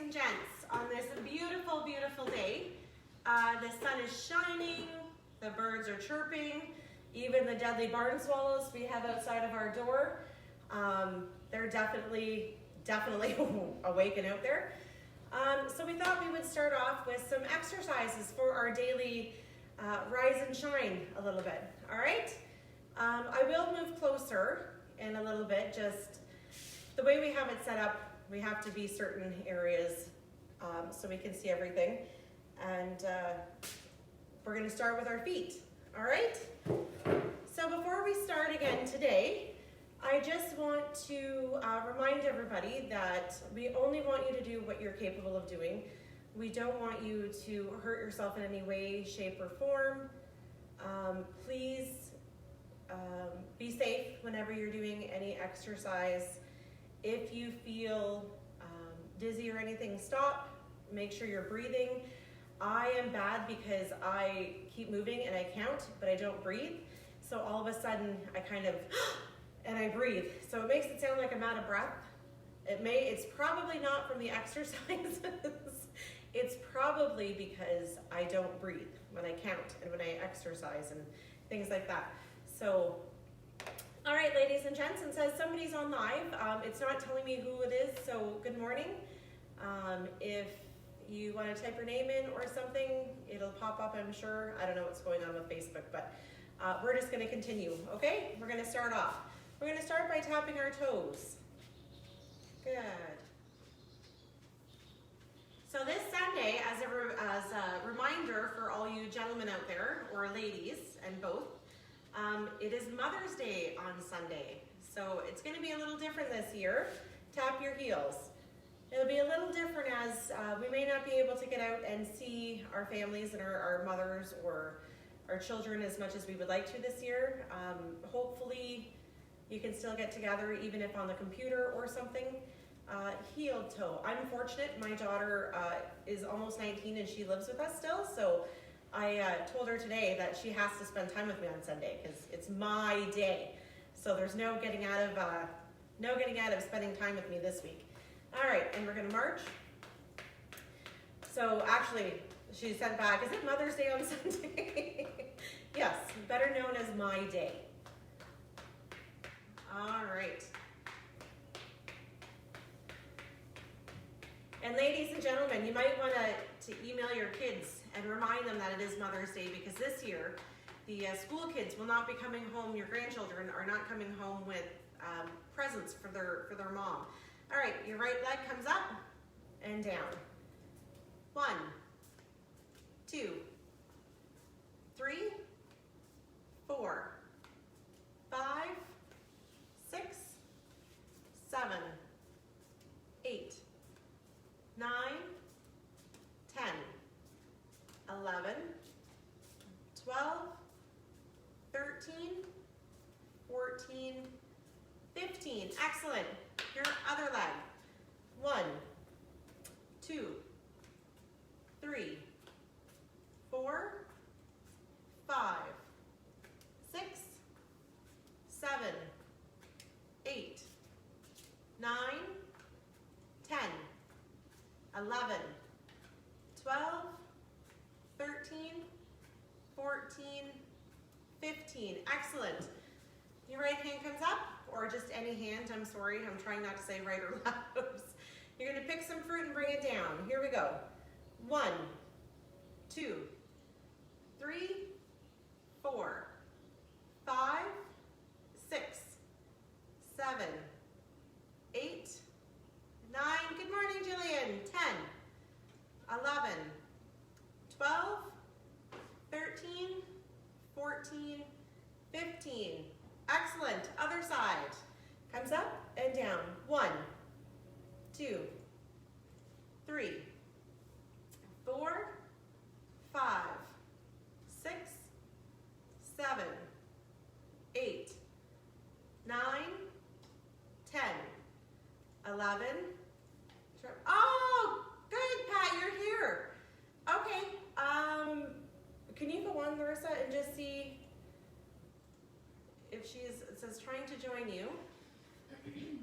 and gents, on this beautiful, beautiful day. The sun is shining, the birds are chirping, even the deadly barn swallows we have outside of our door, they're definitely awake and out there. So we thought we would start off with some exercises for our daily rise and shine a little bit, all right? I will move closer in a little bit, just the way we have it set up, we have to be certain areas so we can see everything. And we're gonna start with our feet, all right? So before we start again today, I just want to remind everybody that we only want you to do what you're capable of doing. We don't want you to hurt yourself in any way, shape, or form. Please be safe whenever you're doing any exercise. If you feel dizzy or anything, stop. Make sure you're breathing. I am bad because I keep moving and I count, but I don't breathe. So all of a sudden I kind of, and I breathe. So it makes it sound like I'm out of breath. It's probably not from the exercises. It's probably because I don't breathe when I count and when I exercise and things like that. So, all right, ladies and gents, it says somebody's on live. It's not telling me who it is, so good morning. If you want to type your name in or something, it'll pop up, I'm sure. I don't know what's going on with Facebook, but we're just going to continue, okay? We're going to start off. We're going to start by tapping our toes. Good. So this Sunday, as a reminder for all you gentlemen out there, or ladies, and both, it is Mother's Day on Sunday. So it's going to be a little different this year. Tap your heels. It'll be a little different as we may not be able to get out and see our families and our mothers or our children as much as we would like to this year. Hopefully you can still get together even if on the computer or something. Heel toe. I'm fortunate, my daughter is almost 19 and she lives with us still, so I told her today that she has to spend time with me on Sunday because it's my day. So there's no getting out of spending time with me this week. All right, and we're gonna march. So actually, she sent back, is it Mother's Day on Sunday? Yes, better known as my day. All right. And ladies and gentlemen, you might want to email your kids and remind them that it is Mother's Day because this year, the school kids will not be coming home, your grandchildren are not coming home with presents for their mom. All right, your right leg comes up and down. 1, 2, 3, 4, 5, 6, 7, 8, 9, 10, 11, 12, 13, 14, 15. Excellent. Your other leg. 1, 2, 3, 4, 5, 6, 7, 8, 9, 10, 11, 12, 13, 14, 15. Excellent. Your right hand comes up, or just any hand. I'm sorry, I'm trying not to say right or left. You're gonna pick some fruit and bring it down. Here we go. 1, 2, 3, 4, 5, 6, 7, 8, 9. Good morning, Jillian. 10, 11, 12, 13, 14, 15. Excellent. Other side. Comes up and down. 1, 2, 3, 4, 5, 6, 7, 8, 9, 10, 11. Oh, good, Pat, you're here. Okay. Can you go on, Larissa, and just see if she's, it says trying to join you. Let's see.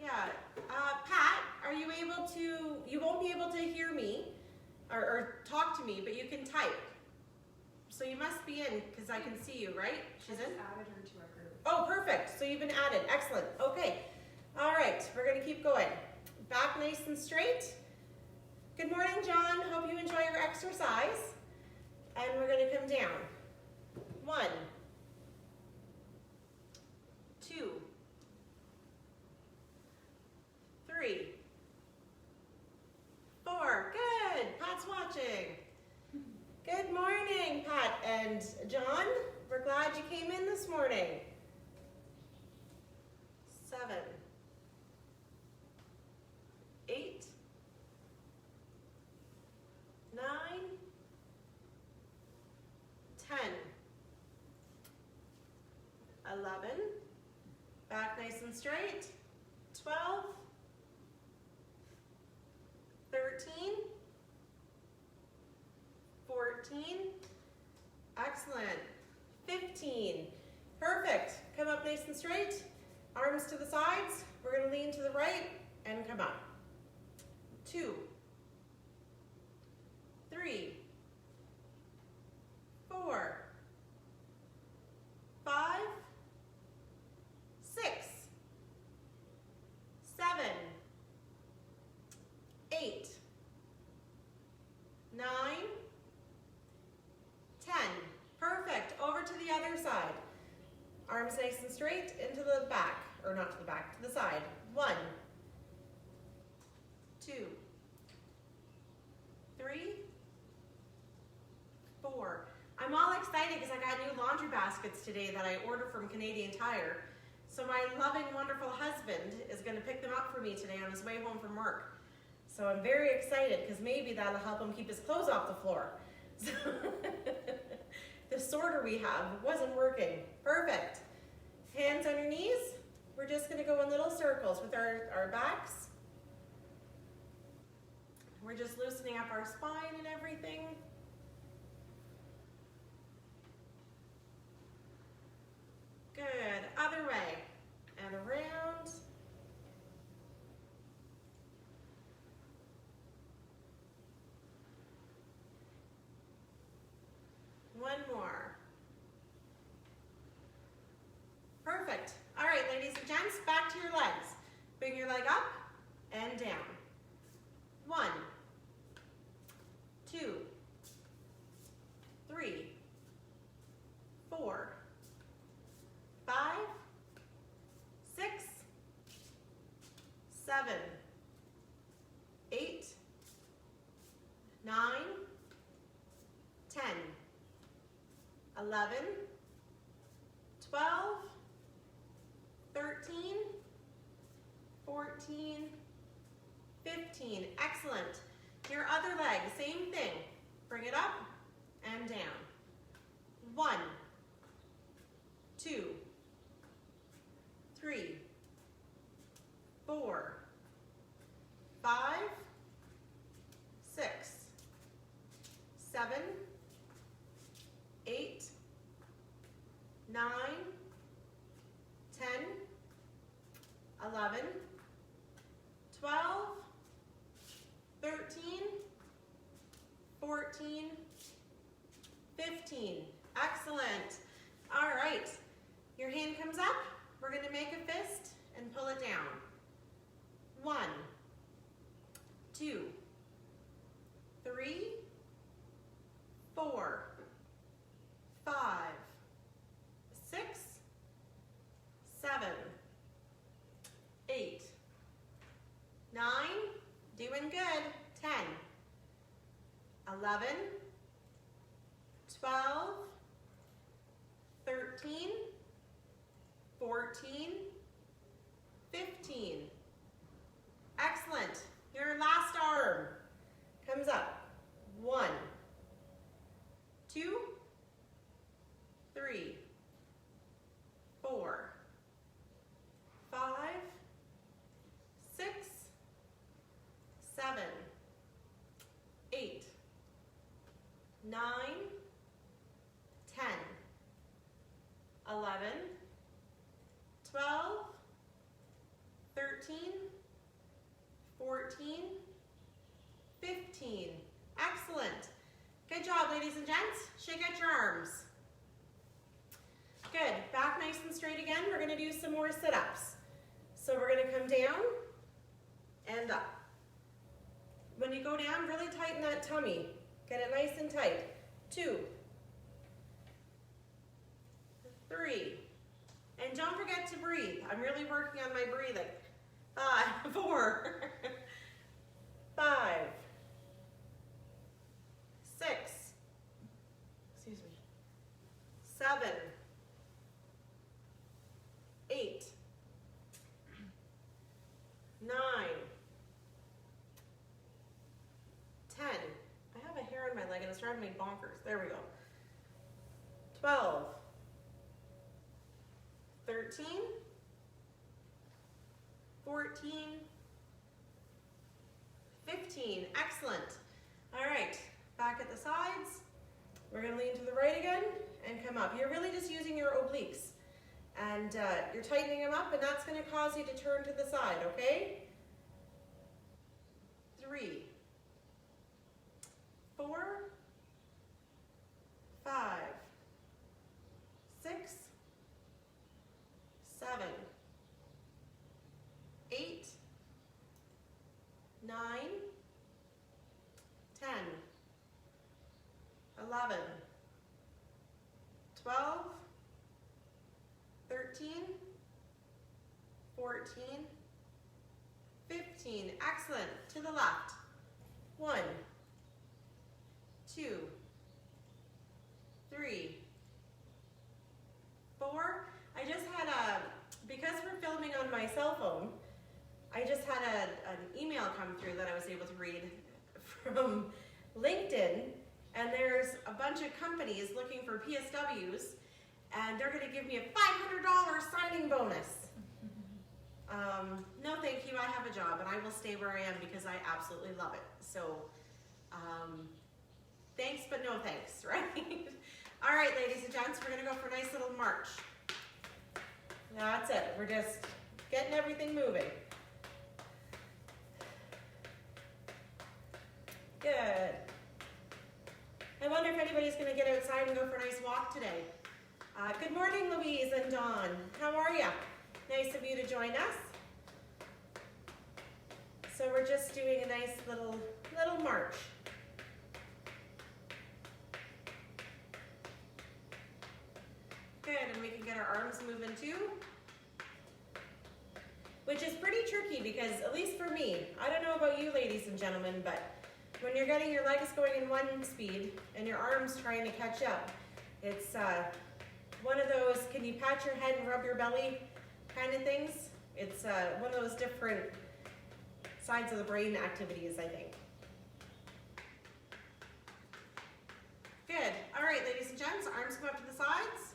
Yeah, Pat, are you able able to hear me or talk to me, but you can type. So you must be in because I can see you, right? She's in? Added her to our group. Oh, perfect. So you've been added. Excellent. Okay. All right. We're going to keep going. Back nice and straight. Good morning, John. Hope you enjoy your exercise. And we're going to come down. 1, 2, 3, 4. Good. Pat's watching. Good morning, Pat and John. We're glad you came in this morning. 7, 8, 9, 10, 11, back nice and straight, 12, 13, 14, excellent, 15, perfect. Come up nice and straight, arms to the sides. We're going to lean to the right and come up. 2, 3, 4, 5, 6, 7, 8, 9, 10. Perfect. Over to the other side. Arms nice and straight into the back, or not to the back, to the side. 1, 2, 3, 4. I'm all excited because I got new laundry baskets today that I ordered from Canadian Tire. So my loving, wonderful husband is going to pick them up for me today on his way home from work. So I'm very excited because maybe that'll help him keep his clothes off the floor. So the sorter we have wasn't working. Perfect. Hands on your knees. We're just going to go in little circles with our backs. We're just loosening up our spine and everything. Good. Other way. And around. One more. Perfect. All right, ladies and gents, back to your legs. Bring your leg up and down. 1, 2, 3, 4, 5, 6, 7, 8, 9, 10, 11, 12, 13, 14, 15. Excellent. Your other leg, same thing. Bring it up and down. 1, 2, 3, 4, 5, 6, 7, 8, 9, 10, 11, 12, 13, 14, 15. Excellent. All right. Your hand comes up. We're going to make a fist and pull it down. 1, 2, 3, 4, 5, 6, 7, 8, 9, doing good, 10, 11, 12, 13, 14, 15. Excellent. Your last arm comes up. 1, 2, 3, 4, 5, 6, 7, 8, 9, 10, 11, 12, 13, 14, 15. Excellent. Good job, ladies and gents. Shake out your arms. Good. Back nice and straight again. We're going to do some more sit-ups. So we're going to come down and up. When you go down, really tighten that tummy. Get it nice and tight. 2, 3. And don't forget to breathe. I'm really working on my breathing. 5, 4, 5, 6, excuse me, 7, 8, 9, 10. I have a hair on my leg and it's driving me bonkers. There we go. 12, 13, 14, 15. Excellent. All right, back at the sides. We're going to lean to the right again and come up. You're really just using your obliques. And you're tightening them up, and that's going to cause you to turn to the side, okay? 3, 4, 5, 6, 7, 8, 9, 10, 11, 12, 13, 14, 15. Excellent. To the left. 1, 2, 3, 4. I just had because we're filming on my cell phone, I just had an email come through that I was able to read from LinkedIn, and there's a bunch of companies looking for PSWs, and they're going to give me a $500 signing bonus. No thank you, I have a job, and I will stay where I am because I absolutely love it. So, thanks, but no thanks, right? All right, ladies and gents, we're going to go for a nice little march. That's it. We're just getting everything moving. Good. I wonder if anybody's going to get outside and go for a nice walk today. Good morning, Louise and Dawn. How are you? Nice of you to join us. So we're just doing a nice little march. Good, and we can get our arms moving too. Which is pretty tricky because, at least for me, I don't know about you ladies and gentlemen, but when you're getting your legs going in one speed and your arms trying to catch up, it's one of those, can you pat your head and rub your belly kind of things? It's one of those different sides of the brain activities, I think. Good. All right, ladies and gents, arms come up to the sides.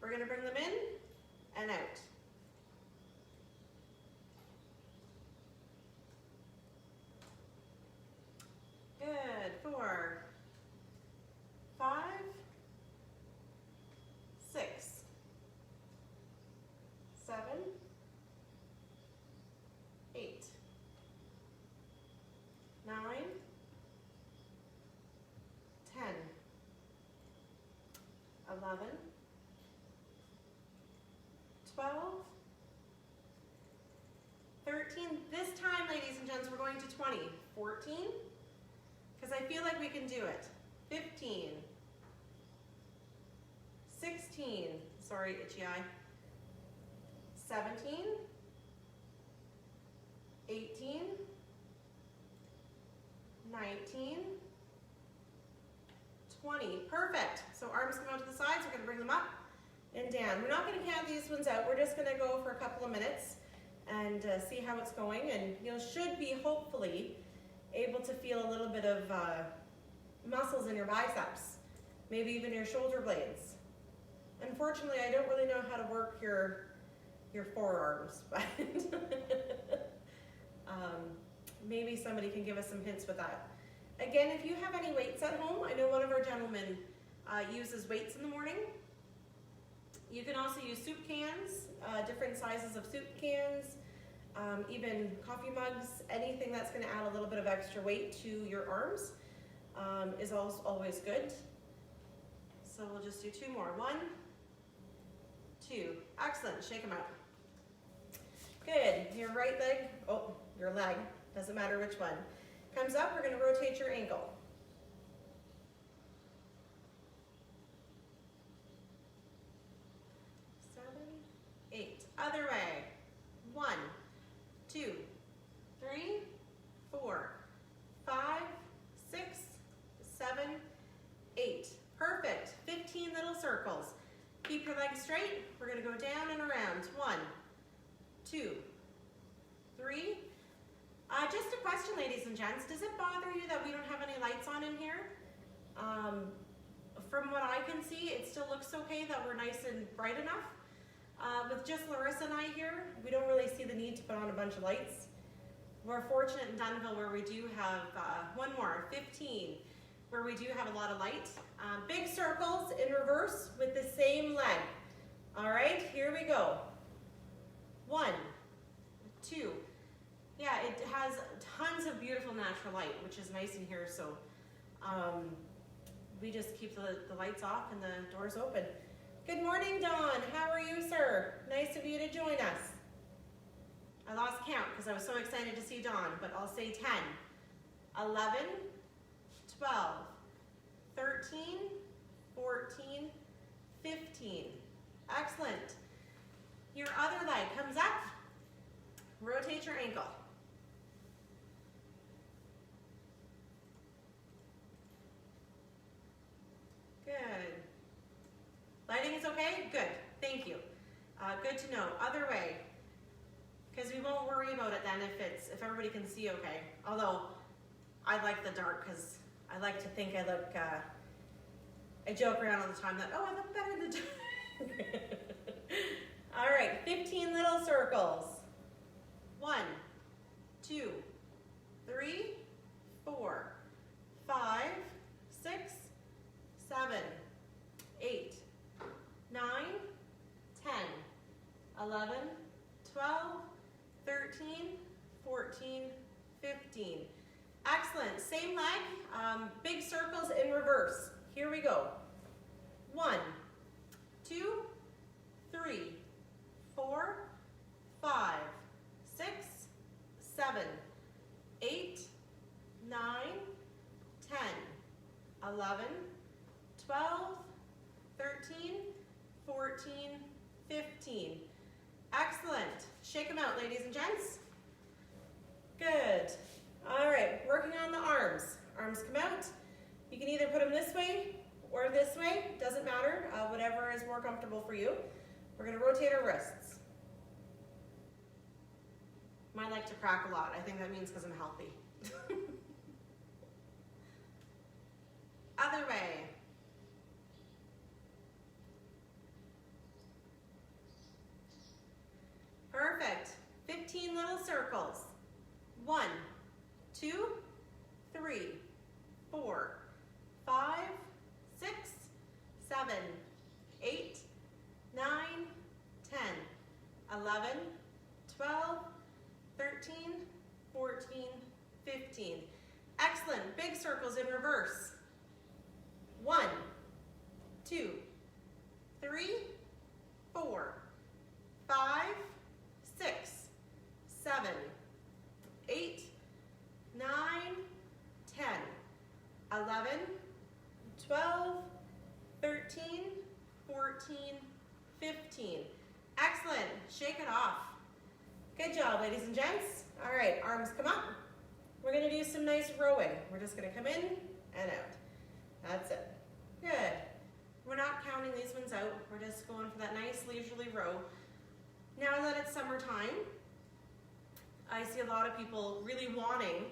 We're going to bring them in and out. Good. 4, 5, 6, 7, 8, 9, 10, 11, 12, 13. This time, ladies and gents, we're going to 20. 14, because I feel like we can do it. 15, 16, sorry, itchy eye. 17, 18, 19, 20. Perfect. So arms come out to the sides. We're going to bring them up and down. We're not going to count these ones out. We're just going to go for a couple of minutes and see how it's going. And you should be hopefully able to feel a little bit of muscles in your biceps, maybe even your shoulder blades. Unfortunately, I don't really know how to work your forearms, but maybe somebody can give us some hints with that. Again, if you have any weights at home, I know one of our gentlemen uses weights in the morning. You can also use soup cans, different sizes of soup cans. even coffee mugs, anything that's gonna add a little bit of extra weight to your arms is always good. So we'll just do 2 more. 1, 2, excellent, shake them out. Good, your right leg, oh, your leg, doesn't matter which one, comes up, we're gonna rotate your ankle. 7, 8, other way. 1, 2, 3, 4, 5, 6, 7, 8. Perfect. 15 little circles. Keep your legs straight. We're going to go down and around. 1, 2, 3. Just a question, ladies and gents. Does it bother you that we don't have any lights on in here? From what I can see, it still looks okay that we're nice and bright enough. With just Larissa and I here, we don't really see the need to put on a bunch of lights. We're fortunate in Dunnville where we do have one more, 15, where we do have a lot of light. Big circles in reverse with the same leg. All right, here we go. 1, 2. Yeah, it has tons of beautiful natural light, which is nice in here, so we just keep the lights off and the doors open. Good morning, Don. How are you, sir? Nice of you to join us. I lost count because I was so excited to see Don, but I'll say 10, 11, 12, 13, 14, 15. Excellent. Your other leg comes up. Rotate your ankle. Good. Lighting is okay? Good. Thank you. Good to know. Other way. Because we won't worry about it then if everybody can see okay. Although I like the dark because I like to think I look, I joke around all the time that, oh, I look better in the dark. All right, 15 little circles. 1, 2, 3, 4, 5, 6, 7, 8, 9, 10, 11, 12, 13, 14, 15. Excellent. Same leg, big circles in reverse. Here we go. 1, 2, 3, 4, 5, 6, 7, 8, 9, 10, 11, 12, 13, 14, 15. Excellent. Shake them out, ladies and gents. Good. All right, working on the arms. Arms come out. You can either put them this way or this way. Doesn't matter, whatever is more comfortable for you. We're going to rotate our wrists. Mine like to crack a lot. I think that means because I'm healthy. Other way. Perfect. 15 little circles. 1, 2, 3, 4, 5, 6, 7, 8, 9, 10, 11, 12, 13, 14, 15. Excellent. Big circles in reverse. 1, 2, 3, 4, 5, 6, 7, 8, 9, 10, 11, 12, 13, 14, 15. Excellent. Shake it off. Good job, ladies and gents. All right, arms come up. We're going to do some nice rowing. We're just going to come in and out. That's it. Good. We're not counting these ones out. We're just going for that nice leisurely row. Now that it's summertime, I see a lot of people really wanting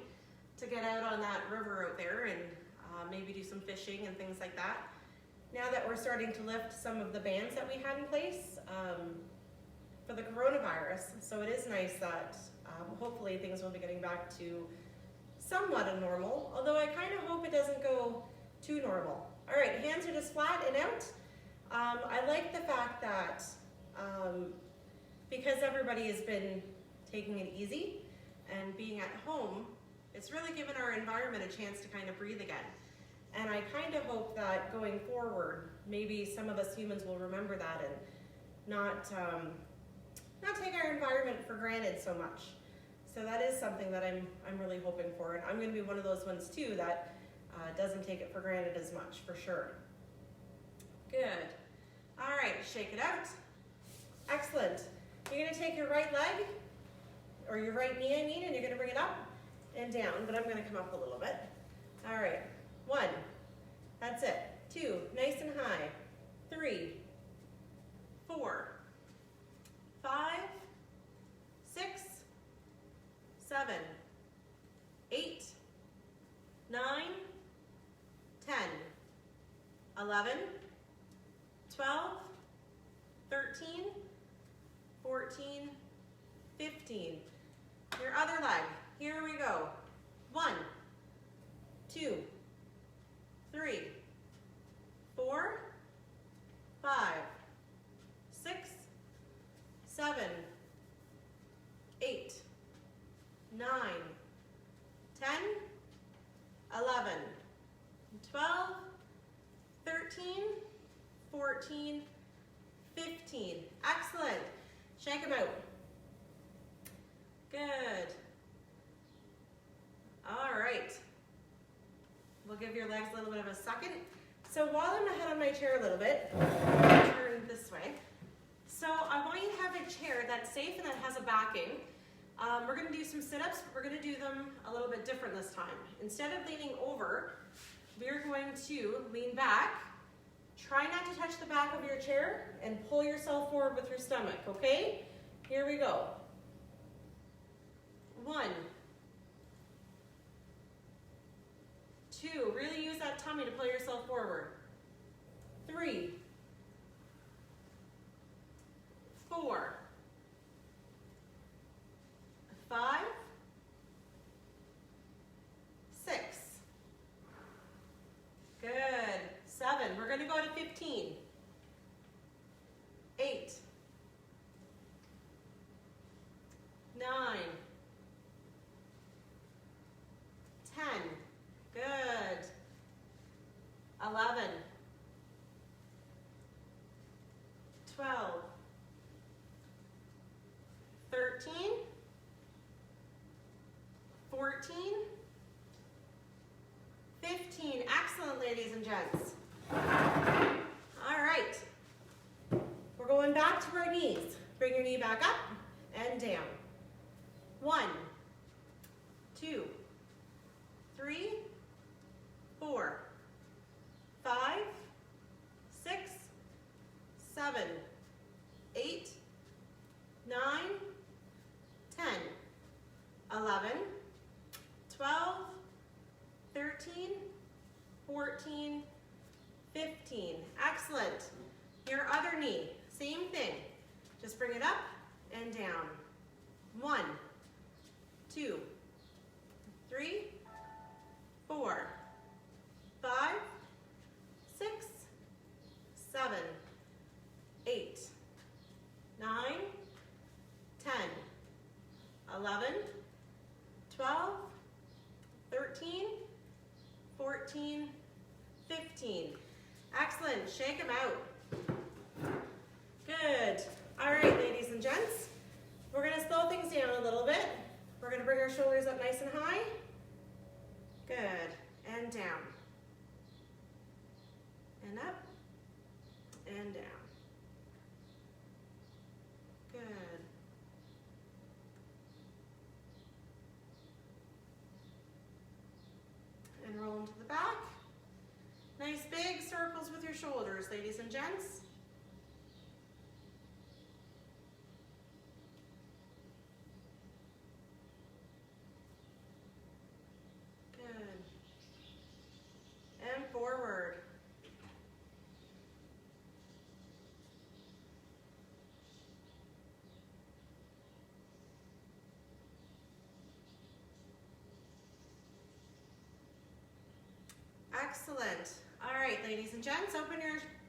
to get out on that river out there and maybe do some fishing and things like that. Now that we're starting to lift some of the bans that we had in place for the coronavirus, so it is nice that hopefully things will be getting back to somewhat a normal, although I kind of hope it doesn't go too normal. All right, hands are just flat and out. I like the fact that because everybody has been taking it easy and being at home, it's really given our environment a chance to kind of breathe again. And I kind of hope that going forward, maybe some of us humans will remember that and not take our environment for granted so much. So that is something that I'm really hoping for, and I'm going to be one of those ones too that doesn't take it for granted as much, for sure. Good. All right, shake it out. Excellent. You're going to take your right leg, or your right knee, I mean, and you're going to bring it up and down, but I'm going to come up a little bit. All right. 1. That's it. 2. Nice and high. 3. 4. 5. 6. 7. 8. 9. 10. 11. 12. 13. 14. 15. Your other leg. Here we go. 1. 2. 3. 4. 5. 6. 7. 8. 9. 10. 11. 12. 13. 14. 15. Excellent. Shake them out. Good. All right. We'll give your legs a little bit of a second. So while I'm ahead on my chair a little bit, I'll turn this way. So I want you to have a chair that's safe and that has a backing. We're going to do some sit-ups, but we're going to do them a little bit different this time. Instead of leaning over, we're going to lean back. Try not to touch the back of your chair and pull yourself forward with your stomach, okay? Here we go. 1. 2, really use that tummy to pull yourself forward. 3. 4. 5. 6. Good. 7. We're going to go to 15. 8. 9. 10. Good. 11. 12. 13. 14. 15. Excellent, ladies and gents. All right. We're going back to our knees. Bring your knee back up and down. 1, 2, 3, 4, 5, 6, 7, 8, 9, 10, 11, 12, 13, 14, 15. Excellent. Your other knee, same thing. Just bring it up and down. 1, 2, 3, 4, 5, 6, 7, 8, 9, 10, 11, 12, 13, 14, 15. Excellent. Shake them out. Good. All right, ladies and gents. We're going to slow things down a little bit. We're going to bring our shoulders up nice and high. Good. And down. And up. And down. Good. And roll them to the back. Nice big circles with your shoulders, ladies and gents. Good. And forward. Excellent. All right, ladies and gents, open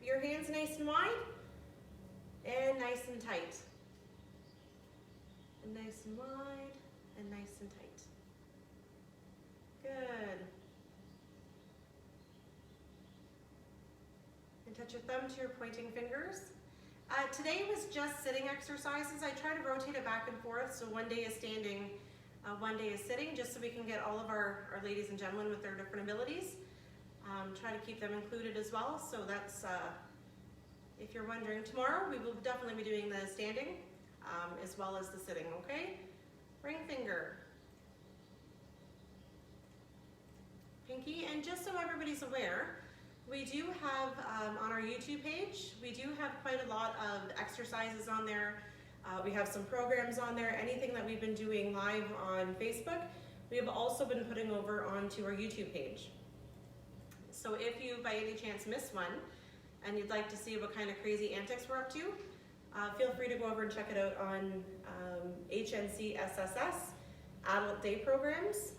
your hands nice and wide and nice and tight. And nice nice and wide and nice and tight. Good. And touch your thumb to your pointing fingers. Today was just sitting exercises. I try to rotate it back and forth, so one day is standing, one day is sitting, just so we can get all of our ladies and gentlemen with their different abilities. Try to keep them included as well, so that's, if you're wondering, tomorrow we will definitely be doing the standing as well as the sitting, okay? Ring finger. Pinky, and just so everybody's aware, we do have on our YouTube page, we do have quite a lot of exercises on there. We have some programs on there, anything that we've been doing live on Facebook, we have also been putting over onto our YouTube page. So if you by any chance miss one and you'd like to see what kind of crazy antics we're up to, feel free to go over and check it out on HNC SSS Adult Day Programs,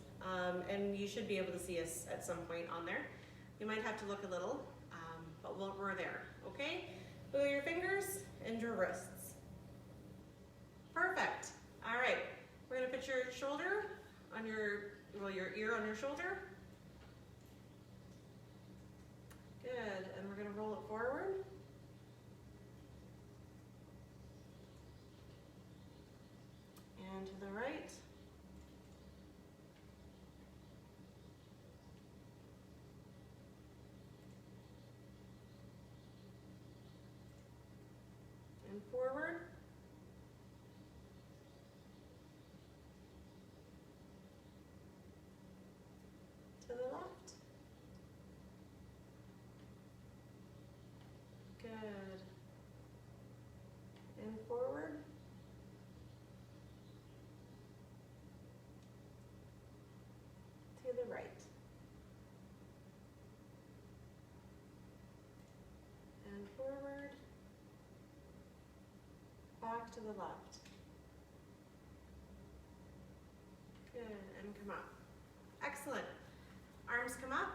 and you should be able to see us at some point on there. You might have to look a little, but we're there, okay? Wiggle your fingers and your wrists. Perfect. All right, we're gonna put your shoulder on your ear on your shoulder. Good, and we're gonna roll it forward. And to the right. And forward. To the left. Good. And forward. To the right. And forward. Back to the left. Good, and come up. Excellent. Arms come up.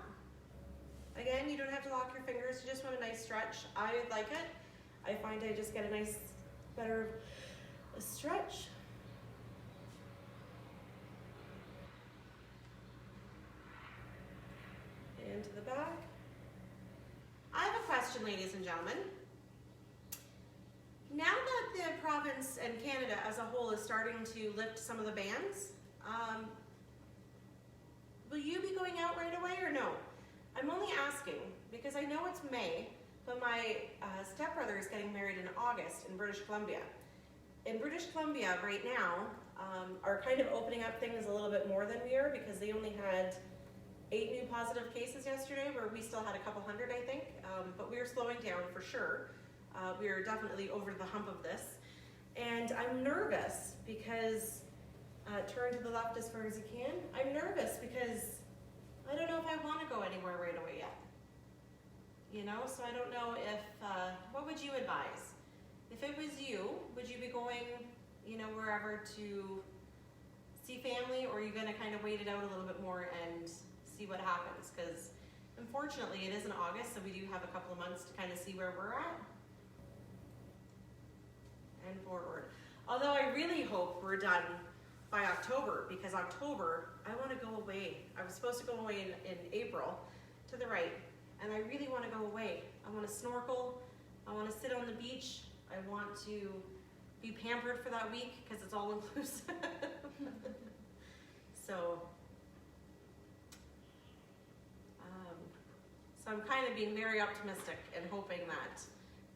Again, you don't have to lock your fingers, you just want a nice stretch. I like it. I find I just get a nice, better stretch. And to the back. I have a question, ladies and gentlemen. Now that the province and Canada as a whole is starting to lift some of the bans, will you be going out right away or no? I'm only asking because I know it's May, but my stepbrother is getting married in August in British Columbia. In British Columbia right now are kind of opening up things a little bit more than we are because they only had 8 new positive cases yesterday, where we still had a couple hundred, I think, but we are slowing down for sure. We are definitely over the hump of this. And I'm nervous because, turn to the left as far as you can. I'm nervous because I don't know if I want to go anywhere right away yet. You know, so I don't know if, what would you advise? If it was you, would you be going, you know, wherever to see family, or are you going to kind of wait it out a little bit more and see what happens? Because unfortunately it is in August, so we do have a couple of months to kind of see where we're at. And forward. Although I really hope we're done by October, because October, I want to go away. I was supposed to go away in April, to the right, and I really want to go away. I want to snorkel, I want to sit on the beach, I want to be pampered for that week, because it's all inclusive. So I'm kind of being very optimistic and hoping that,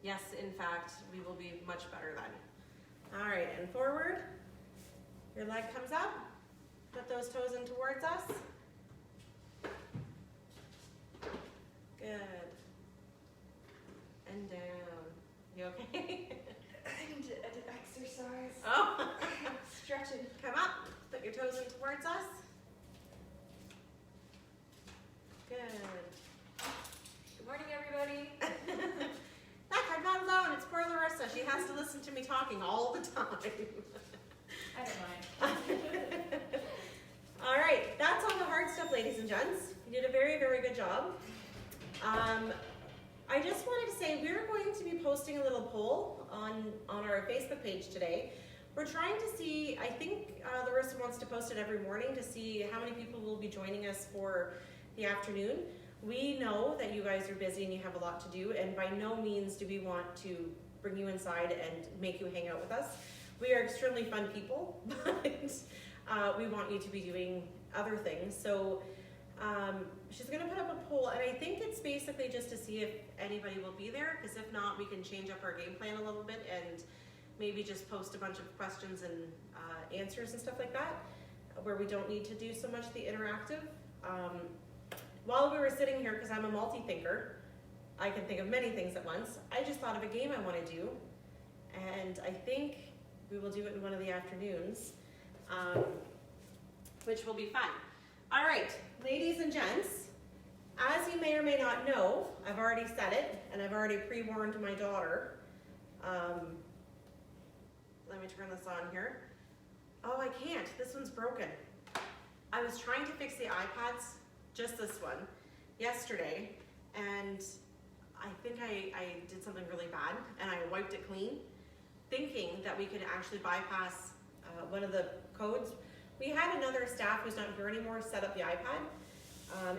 yes, in fact, we will be much better then. All right, and forward. Your leg comes up. Put those toes in towards us. Good. And down. You okay? I need to exercise. Oh. Stretching. Come up. Put your toes in towards us. Good. Good morning, everybody. Look, I'm not alone. It's poor Larissa. She has to listen to me talking all the time. I don't mind. All right, that's all the hard stuff, ladies and gents. You did a very, very good job. I just wanted to say we're going to be posting a little poll on our Facebook page today. we're trying to see, I think Larissa wants to post it every morning to see how many people will be joining us for the afternoon. We know that you guys are busy and you have a lot to do, and by no means do we want to bring you inside and make you hang out with us. We are extremely fun people, but we want you to be doing other things. So she's gonna put up a poll, and I think it's basically just to see if anybody will be there, because if not, we can change up our game plan a little bit and maybe just post a bunch of questions and answers and stuff like that, where we don't need to do so much the interactive. While we were sitting here, because I'm a multi-thinker, I can think of many things at once, I just thought of a game I want to do, and I think we will do it in one of the afternoons, which will be fun. All right, ladies and gents, as you may or may not know, I've already said it, and I've already pre-warned my daughter. Let me turn this on here. Oh, I can't, this one's broken. I was trying to fix the iPads, just this one, yesterday, and I think I did something really bad, and I wiped it clean, thinking that we could actually bypass one of the codes. We had another staff who's not here anymore set up the iPad,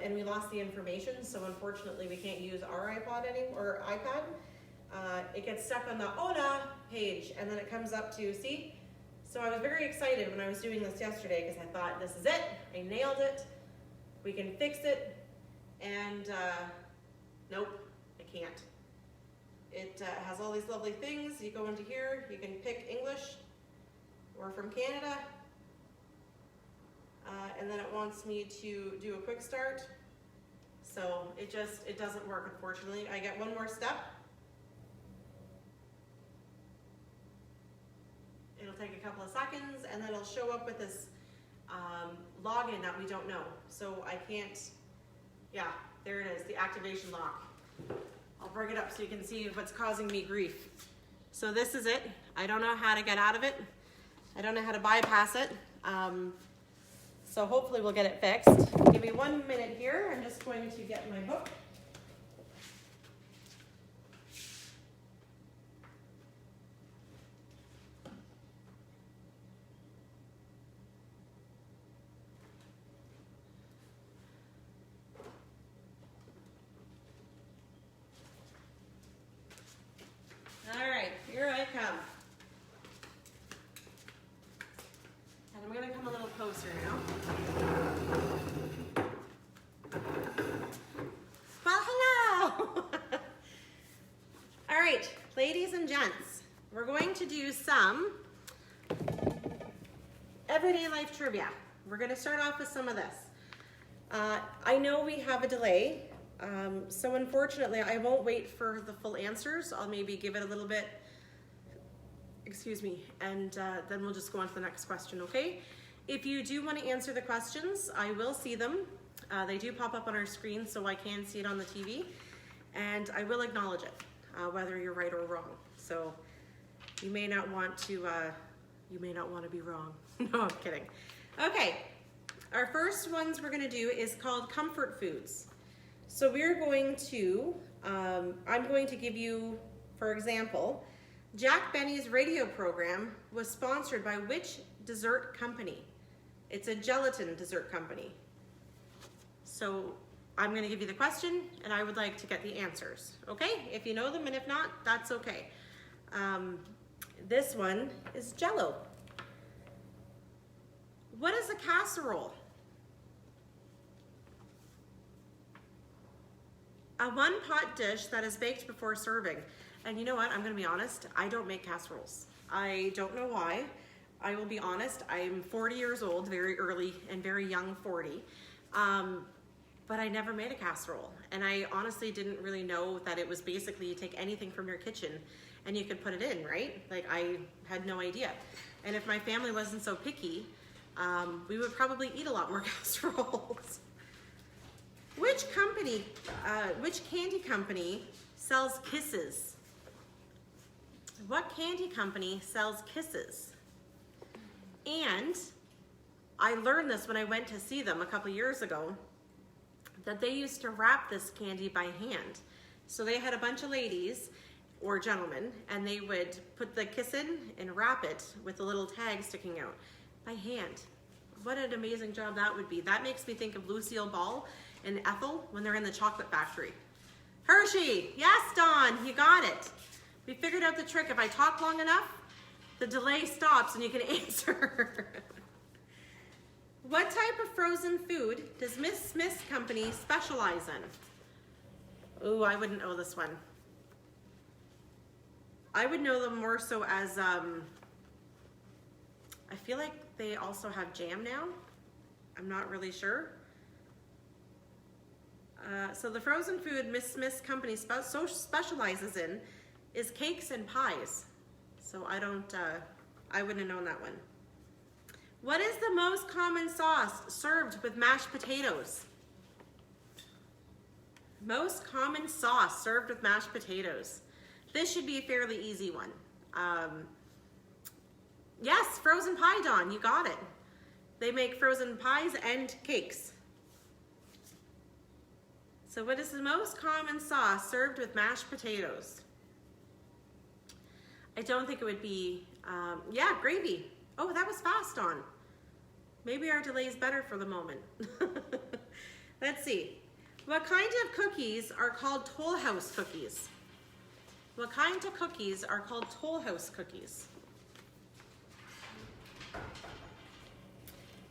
and we lost the information, so unfortunately we can't use our iPod or iPad. It gets stuck on the Hola page, and then it comes up to, see? So I was very excited when I was doing this yesterday, because I thought, this is it, I nailed it, we can fix it, and nope, I can't. It has all these lovely things. You go into here, you can pick English, or from Canada, and then it wants me to do a quick start. So it doesn't work, unfortunately. I get one more step. It'll take a couple of seconds, and then it'll show up with this login that we don't know. So I can't, yeah, there it is, the activation lock. I'll bring it up so you can see what's causing me grief. So this is it. I don't know how to get out of it. I don't know how to bypass it. So hopefully we'll get it fixed. Give me 1 minute here. I'm just going to get my book. All right, here I come. And I'm gonna come a little closer now. Well, hello! All right, ladies and gents, we're going to do some everyday life trivia. We're gonna start off with some of this. I know we have a delay, so unfortunately I won't wait for the full answers. I'll maybe give it a little bit, excuse me, and then we'll just go on to the next question, okay? If you do want to answer the questions, I will see them. They do pop up on our screen, so I can see it on the TV, and I will acknowledge it, whether you're right or wrong. So you may not want to be wrong. No, I'm kidding. Okay, our first ones we're going to do is called comfort foods. So we're going to, I'm going to give you, for example, Jack Benny's radio program was sponsored by which dessert company? It's a gelatin dessert company. So I'm going to give you the question, and I would like to get the answers. Okay? If you know them, and if not, that's okay. This one is Jell-O. What is a casserole? A one-pot dish that is baked before serving. And you know what? I'm going to be honest. I don't make casseroles. I don't know why. I will be honest. I'm 40 years old, very early and very young 40. But I never made a casserole. And I honestly didn't really know that it was basically you take anything from your kitchen and you could put it in, right? Like, I had no idea. And if my family wasn't so picky, we would probably eat a lot more casseroles. Which candy company sells Kisses? What candy company sells Kisses? And I learned this when I went to see them a couple years ago, that they used to wrap this candy by hand. So they had a bunch of ladies, or gentlemen, and they would put the kiss in and wrap it with a little tag sticking out by hand. What an amazing job that would be. That makes me think of Lucille Ball and Ethel when they're in the chocolate factory. Hershey, yes, Dawn, you got it. We figured out the trick. If I talk long enough, the delay stops and you can answer. What type of frozen food does Miss Smith's company specialize in? Ooh, I wouldn't know this one. I would know them more so as, I feel like they also have jam now. I'm not really sure. So the frozen food Miss Smith's company specializes in is cakes and pies. So I wouldn't have known that one. What is the most common sauce served with mashed potatoes? Most common sauce served with mashed potatoes. This should be a fairly easy one. Yes, frozen pie, Dawn, you got it. They make frozen pies and cakes. So what is the most common sauce served with mashed potatoes? I don't think it would be, yeah, gravy. Oh, that was fast, Dawn. Maybe our delay is better for the moment. Let's see. What kind of cookies are called Toll House cookies? What kind of cookies are called Toll House cookies?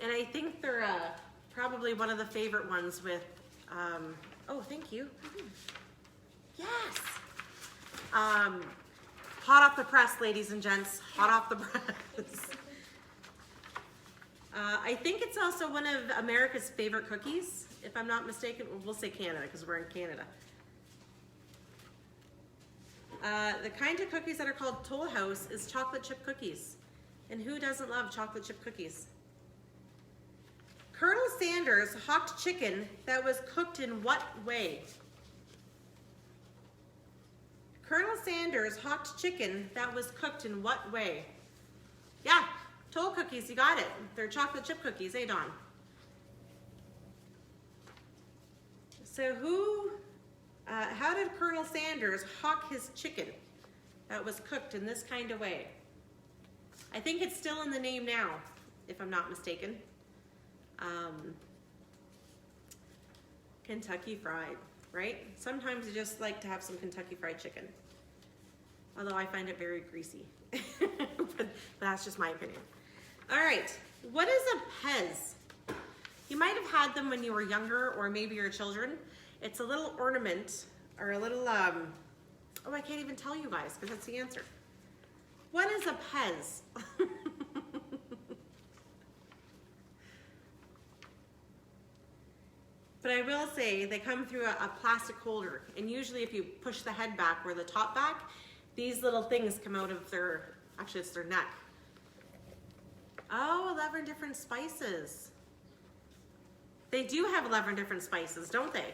And I think they're probably one of the favorite ones with, oh, thank you. Yes. Hot off the press, ladies and gents, hot off the press. I think it's also one of America's favorite cookies, if I'm not mistaken. We'll say Canada because we're in Canada. The kind of cookies that are called Toll House is chocolate chip cookies. And who doesn't love chocolate chip cookies? Colonel Sanders hawked chicken that was cooked in what way? Colonel Sanders hawked chicken that was cooked in what way? Yeah, Toll cookies, you got it. They're chocolate chip cookies, eh, Dawn? So how did Colonel Sanders hawk his chicken that was cooked in this kind of way? I think it's still in the name now, if I'm not mistaken. Kentucky Fried, right? Sometimes you just like to have some Kentucky Fried Chicken. Although I find it very greasy. But that's just my opinion. All right, what is a Pez? You might have had them when you were younger or maybe your children. It's a little ornament or a little, oh, I can't even tell you guys because that's the answer. What is a Pez? But I will say they come through a plastic holder, and usually if you push the head back or the top back, these little things come out of their, actually it's their neck. Oh, 11 different spices. They do have 11 different spices, don't they?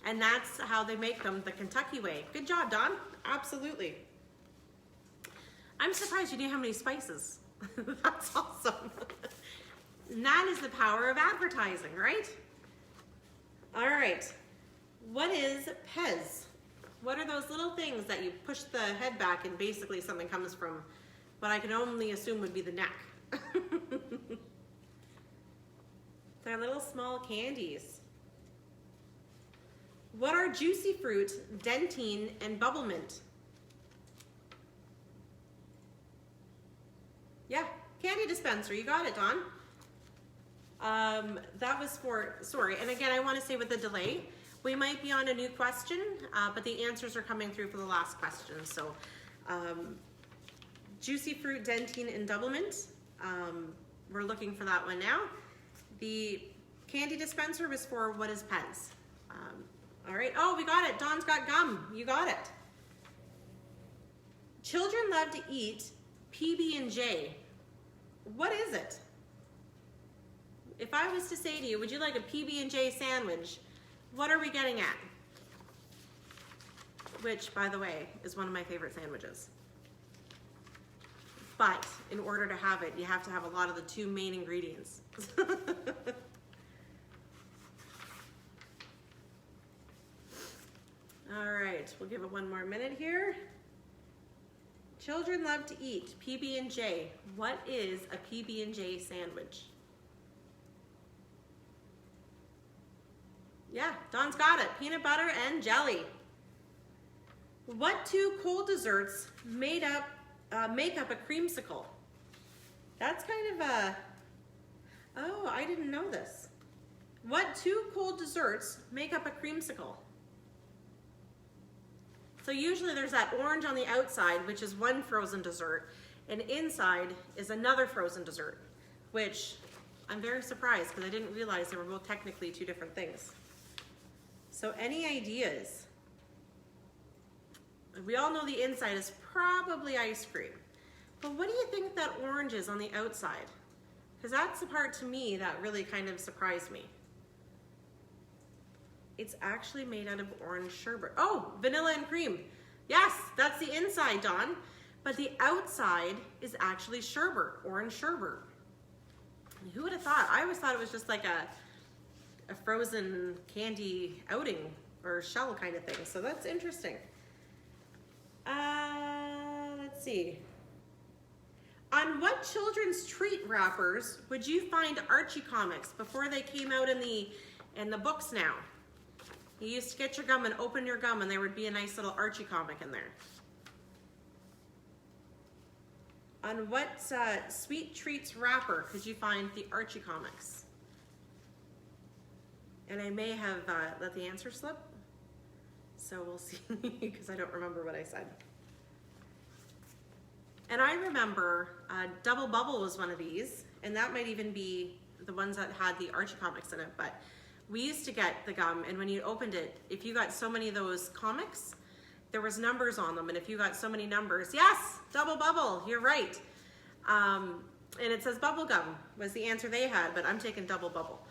And that's how they make them the Kentucky way. Good job, Dawn. Absolutely. I'm surprised you knew how many spices. That's awesome. And that is the power of advertising, right? All right, what is Pez? What are those little things that you push the head back and basically something comes from what I can only assume would be the neck? They're little small candies. What are Juicy Fruit, Dentine, and Bubble Mint? Yeah, candy dispenser, you got it, Dawn. That was for, sorry, and again, I want to say with the delay, we might be on a new question, but the answers are coming through for the last question. So, Juicy Fruit, Dentine, and Double Mint, we're looking for that one now. The candy dispenser was for what is Pez. All right, oh, we got it. Dawn's got gum, you got it. Children love to eat PB&J. What is it? If I was to say to you, would you like a PB&J sandwich? What are we getting at? Which, by the way, is one of my favorite sandwiches. But in order to have it, you have to have a lot of the two main ingredients. All right, we'll give it one more minute here. Children love to eat PB&J. What is a PB&J sandwich? Yeah, Dawn's got it. Peanut butter and jelly. What two cold desserts make up a creamsicle? That's kind of a... Oh, I didn't know this. What two cold desserts make up a creamsicle? So usually there's that orange on the outside, which is one frozen dessert, and inside is another frozen dessert, which I'm very surprised because I didn't realize they were both technically two different things. So any ideas? We all know the inside is probably ice cream, but what do you think that orange is on the outside? Because that's the part to me that really kind of surprised me. It's actually made out of orange sherbet. Oh, vanilla and cream. Yes, that's the inside, Dawn. But the outside is actually sherbet, orange sherbet. Who would have thought? I always thought it was just like a frozen candy outing or shell kind of thing. So that's interesting. Let's see. On what children's treat wrappers would you find Archie comics before they came out in the books now? You used to get your gum and open your gum and there would be a nice little Archie comic in there. On what sweet treats wrapper could you find the Archie comics? And I may have let the answer slip, so we'll see because I don't remember what I said. And I remember Double Bubble was one of these, and that might even be the ones that had the Archie comics in it, but we used to get the gum, and when you opened it, if you got so many of those comics, there was numbers on them, and if you got so many numbers, yes, Double Bubble, you're right. And it says bubble gum was the answer they had, but I'm taking Double Bubble.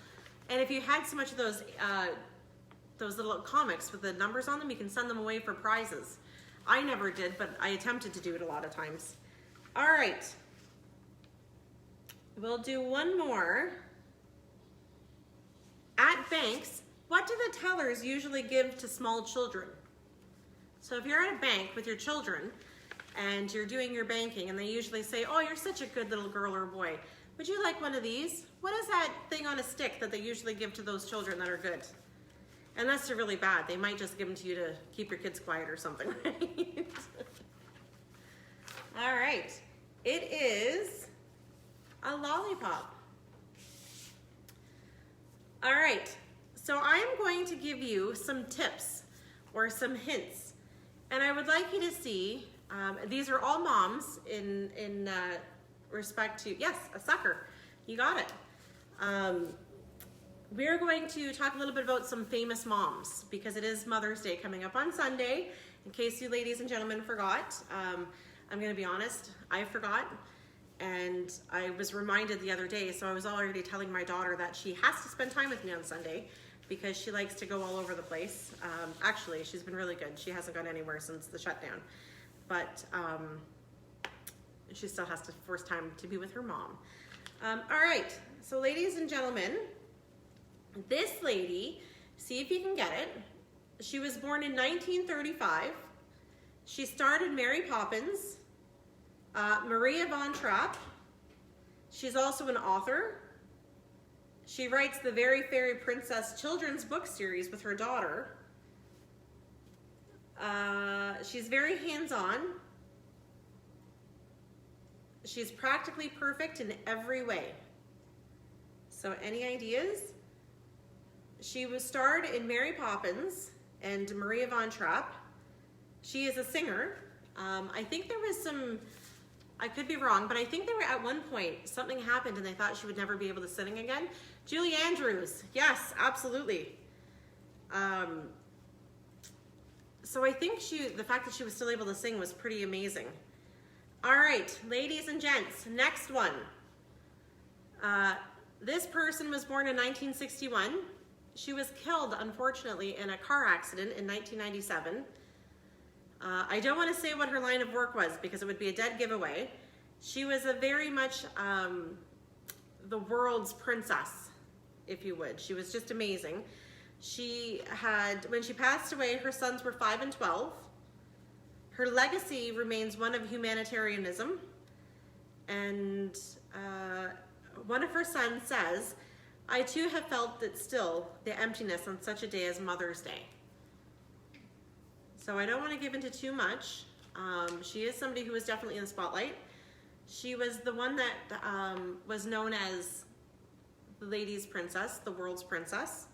And if you had so much of those little comics with the numbers on them, you can send them away for prizes. I never did, but I attempted to do it a lot of times. All right, we'll do one more. At banks, what do the tellers usually give to small children? So if you're at a bank with your children and you're doing your banking and they usually say, oh, you're such a good little girl or boy, would you like one of these? What is that thing on a stick that they usually give to those children that are good? Unless they're really bad, they might just give them to you to keep your kids quiet or something, right? All right, it is a lollipop. All right, so I'm going to give you some tips or some hints, and I would like you to see, these are all moms in respect to, yes, a sucker, you got it. We're going to talk a little bit about some famous moms because it is Mother's Day coming up on Sunday. In case you ladies and gentlemen forgot, I'm gonna be honest, I forgot. And I was reminded the other day, so I was already telling my daughter that she has to spend time with me on Sunday because she likes to go all over the place. Actually, she's been really good. She hasn't gone anywhere since the shutdown. But she still has to force time to be with her mom. All right, so ladies and gentlemen, this lady, see if you can get it. She was born in 1935. She starred in Mary Poppins, Maria von Trapp. She's also an author. She writes the Very Fairy Princess children's book series with her daughter. She's very hands-on. She's practically perfect in every way. So any ideas? She was starred in Mary Poppins and Maria von Trapp. She is a singer. I think there was some, I could be wrong, but I think they were at one point, something happened and they thought she would never be able to sing again. Julie Andrews, yes, absolutely. So I think the fact that she was still able to sing was pretty amazing. All right, ladies and gents, next one. This person was born in 1961. She was killed, unfortunately, in a car accident in 1997. I don't want to say what her line of work was because it would be a dead giveaway. She was a very much the world's princess, if you would. She was just amazing. She had, when she passed away, her sons were 5 and 12. Her legacy remains one of humanitarianism, and one of her sons says, "I too have felt that still, the emptiness on such a day as Mother's Day." So I don't want to give into too much. She is somebody who was definitely in the spotlight. She was the one that was known as the ladies' princess, the world's princess.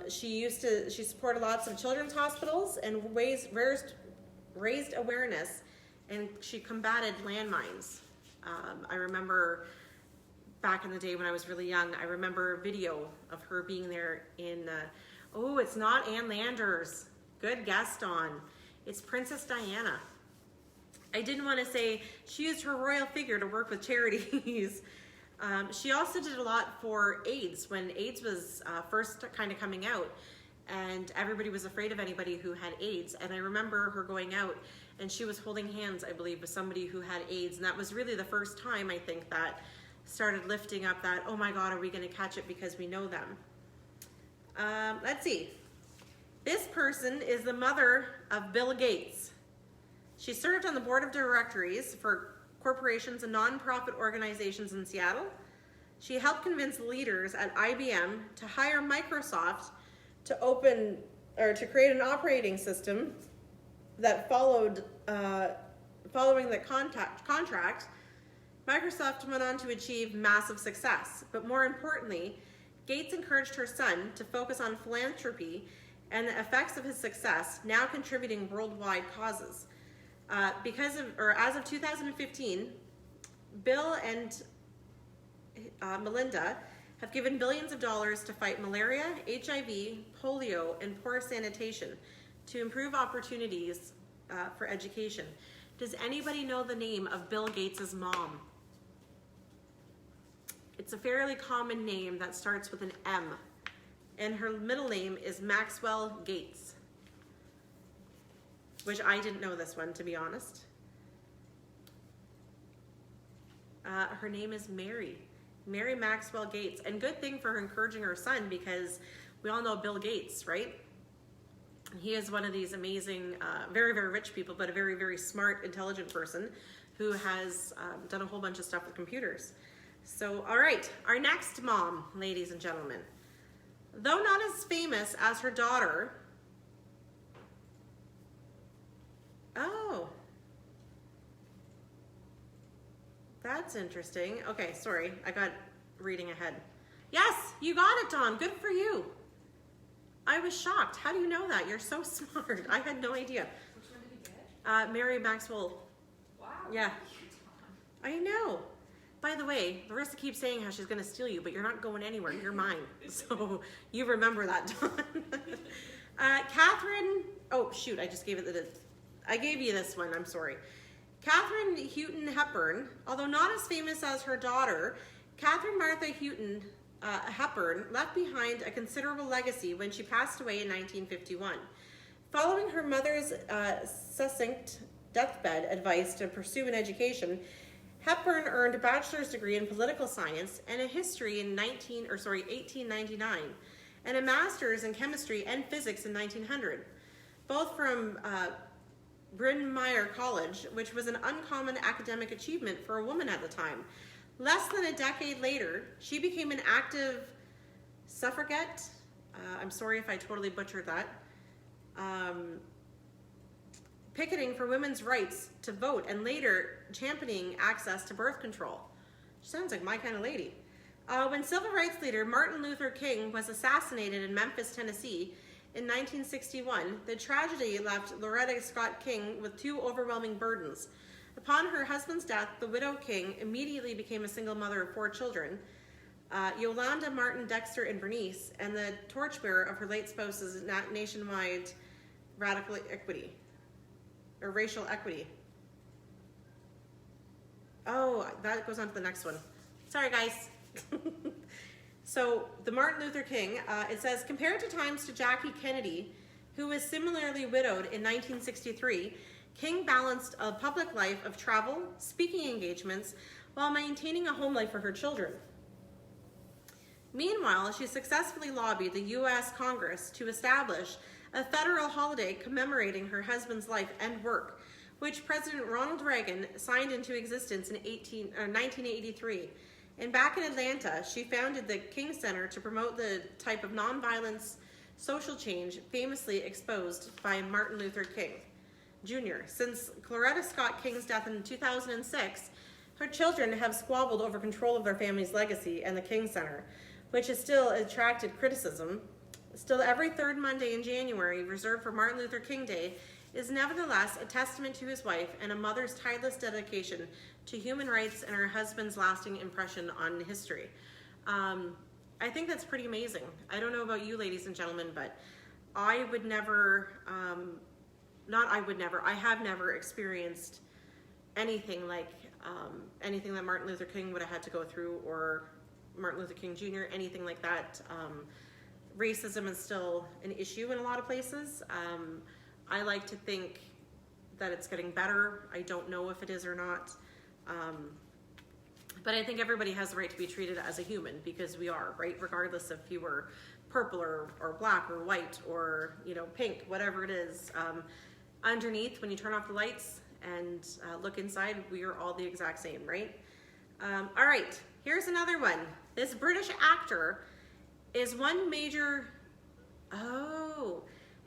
She supported lots of children's hospitals and raised awareness, and she combated landmines. I remember back in the day when I was really young, I remember a video of her being there in, oh, it's not Ann Landers. Good guess, Dawn. It's Princess Diana. I didn't want to say she used her royal figure to work with charities. She also did a lot for AIDS when AIDS was first kind of coming out, and everybody was afraid of anybody who had AIDS. And I remember her going out and she was holding hands, I believe, with somebody who had AIDS. And that was really the first time, I think, that started lifting up that, oh my God, are we going to catch it because we know them? Let's see. This person is the mother of Bill Gates. She served on the board of directors for corporations and nonprofit organizations in Seattle. She helped convince leaders at IBM to hire Microsoft to create an operating system that following the contract. Microsoft went on to achieve massive success, but more importantly, Gates encouraged her son to focus on philanthropy and the effects of his success, now contributing worldwide causes. As of 2015, Bill and Melinda have given billions of dollars to fight malaria, HIV, polio, and poor sanitation to improve opportunities for education. Does anybody know the name of Bill Gates' mom? It's a fairly common name that starts with an M, and her middle name is Maxwell Gates, which I didn't know this one, to be honest. Her name is Mary Maxwell Gates, and good thing for her encouraging her son, because we all know Bill Gates, right? He is one of these amazing, very, very rich people, but a very, very smart, intelligent person who has done a whole bunch of stuff with computers. So, all right, our next mom, ladies and gentlemen. Though not as famous as her daughter, oh, that's interesting. Okay, sorry, I got reading ahead. Yes, you got it, Dawn. Good for you. I was shocked. How do you know that? You're so smart. I had no idea. Which one did you get? Mary Maxwell. Wow. Yeah. I know. By the way, Larissa keeps saying how she's going to steal you, but you're not going anywhere. You're mine. So you remember that, Dawn. Catherine. Oh, shoot. I just gave it I gave you this one. I'm sorry. Catherine Houghton Hepburn, although not as famous as her daughter, Catherine Martha Houghton Hepburn left behind a considerable legacy when she passed away in 1951. Following her mother's succinct deathbed advice to pursue an education, Hepburn earned a bachelor's degree in political science and a history in 1899, and a master's in chemistry and physics in 1900, both from Bryn Mawr College, which was an uncommon academic achievement for a woman at the time. Less than a decade later, she became an active suffragette. I'm sorry if I totally butchered that. Picketing for women's rights to vote, and later championing access to birth control. She sounds like my kind of lady. When civil rights leader Martin Luther King was assassinated in Memphis, Tennessee in 1961, the tragedy left Loretta Scott King with two overwhelming burdens. Upon her husband's death, the widow King immediately became a single mother of 4 children, Yolanda, Martin, Dexter, and Bernice, and the torchbearer of her late spouse's nationwide radical equity, or racial equity. Oh, that goes on to the next one. Sorry, guys. So the Martin Luther King, it says, compared to times to Jackie Kennedy, who was similarly widowed in 1963, King balanced a public life of travel, speaking engagements, while maintaining a home life for her children. Meanwhile, she successfully lobbied the U.S. Congress to establish a federal holiday commemorating her husband's life and work, which President Ronald Reagan signed into existence in 1983. And back in Atlanta, she founded the King Center to promote the type of nonviolence social change famously exposed by Martin Luther King Jr. Since Coretta Scott King's death in 2006, her children have squabbled over control of their family's legacy and the King Center, which has still attracted criticism. Still, every third Monday in January, reserved for Martin Luther King Day, is nevertheless a testament to his wife and a mother's tireless dedication to human rights and her husband's lasting impression on history. I think that's pretty amazing. I don't know about you, ladies and gentlemen, but I would never, I have never experienced anything like anything that Martin Luther King would have had to go through, or Martin Luther King Jr., anything like that. Racism is still an issue in a lot of places. I like to think that it's getting better. I don't know if it is or not. But I think everybody has the right to be treated as a human, because we are, right? Regardless if you were purple or black or white or, pink, whatever it is. Underneath, when you turn off the lights and look inside, we are all the exact same, right? All right, here's another one. This British actor is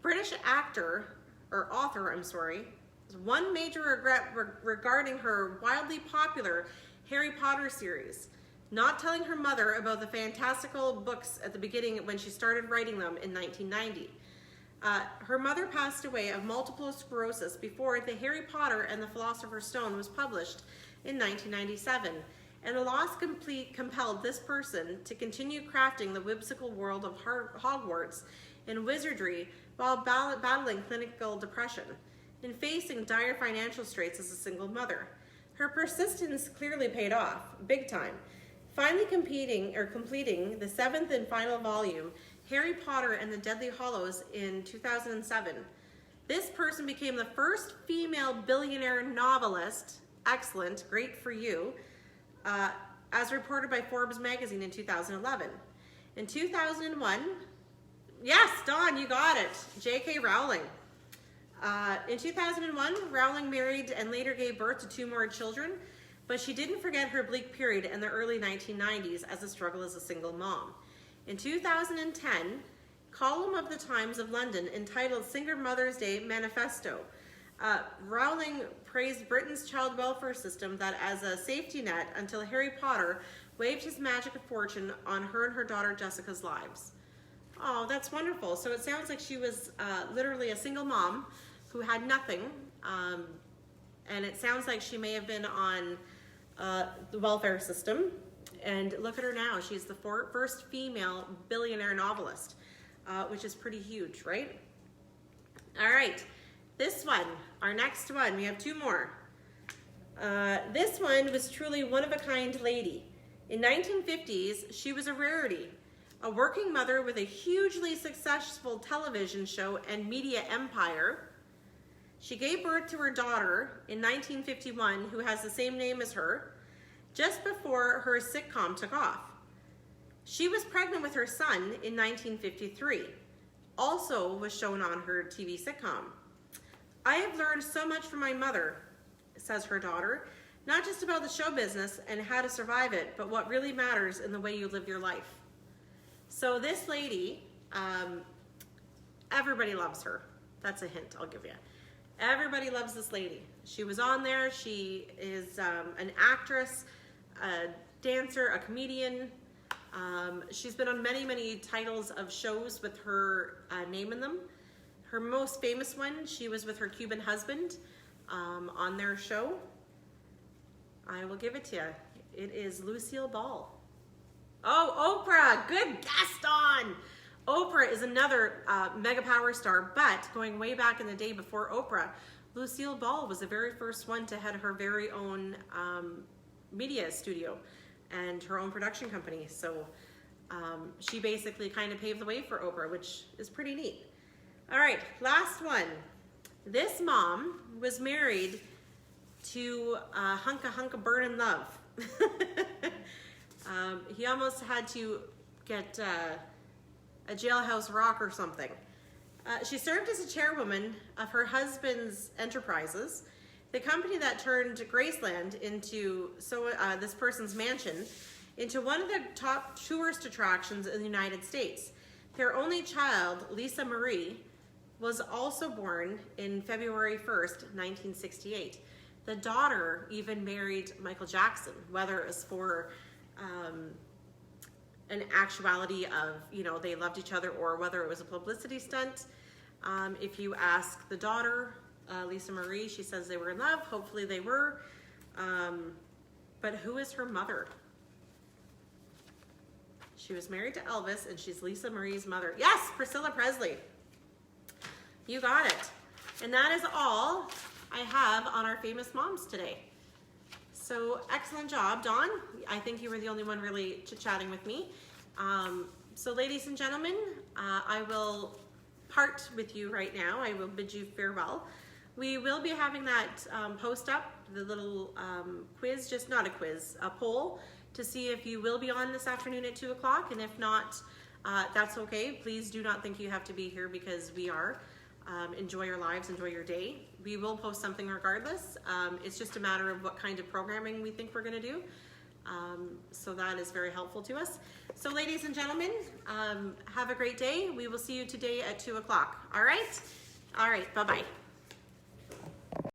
British actor, or author, I'm sorry, is one major regret regarding her wildly popular Harry Potter series, not telling her mother about the fantastical books at the beginning when she started writing them in 1990. Her mother passed away of multiple sclerosis before the Harry Potter and the Philosopher's Stone was published in 1997, and the loss compelled this person to continue crafting the whimsical world of Hogwarts and wizardry while battling clinical depression and facing dire financial straits as a single mother. Her persistence clearly paid off, big time, finally completing the 7th and final volume, Harry Potter and the Deathly Hallows, in 2007. This person became the first female billionaire novelist, excellent, great for you, as reported by Forbes magazine in 2011. In 2001, yes, Dawn, you got it, J.K. Rowling. In 2001, Rowling married and later gave birth to 2 more children, but she didn't forget her bleak period in the early 1990s as a struggle as a single mom. In 2010, column of the Times of London entitled Single Mother's Day Manifesto, Rowling praised Britain's child welfare system that as a safety net until Harry Potter waved his magic of fortune on her and her daughter Jessica's lives. Oh, that's wonderful. So it sounds like she was literally a single mom who had nothing, and it sounds like she may have been on the welfare system. And look at her now. She's the first female billionaire novelist, which is pretty huge, right? All right, this one, our next one, we have 2 more. This one was truly one-of-a-kind lady. In 1950s, she was a rarity, a working mother with a hugely successful television show and media empire. She gave birth to her daughter in 1951, who has the same name as her, just before her sitcom took off. She was pregnant with her son in 1953, also was shown on her TV sitcom. I have learned so much from my mother, says her daughter, not just about the show business and how to survive it, but what really matters in the way you live your life. So this lady, everybody loves her. That's a hint I'll give you. Everybody loves this lady. She was on there. She is an actress, a dancer, a comedian. She's been on many, many titles of shows with her name in them. Her most famous one, she was with her Cuban husband on their show. I will give it to you. It is Lucille Ball. Oh, Oprah, good guess, Dawn. Oprah is another mega power star, but going way back in the day before Oprah, Lucille Ball was the very first one to head her very own media studio and her own production company. So she basically kind of paved the way for Oprah, which is pretty neat. All right, last one. This mom was married to Hunka Burnin' Love. He almost had to get a Jailhouse Rock or something. She served as a chairwoman of her husband's enterprises, the company that turned Graceland into this person's mansion into one of the top tourist attractions in the United States. Their only child, Lisa Marie, was also born in February 1st, 1968. The daughter even married Michael Jackson, whether it was for an actuality of, they loved each other, or whether it was a publicity stunt. If you ask the daughter, Lisa Marie, she says they were in love. Hopefully they were. But who is her mother? She was married to Elvis, and she's Lisa Marie's mother. Yes, Priscilla Presley. You got it. And that is all I have on our famous moms today. So excellent job, Dawn. I think you were the only one really chit-chatting with me. So ladies and gentlemen, I will part with you right now. I will bid you farewell. We will be having that post up, the little quiz, just not a quiz, a poll, to see if you will be on this afternoon at 2 o'clock. And if not, that's okay. Please do not think you have to be here, because we are. Enjoy your lives, enjoy your day. We will post something regardless. It's just a matter of what kind of programming we think we're gonna do. So that is very helpful to us. So ladies and gentlemen, have a great day. We will see you today at 2 o'clock. All right? All right, bye-bye.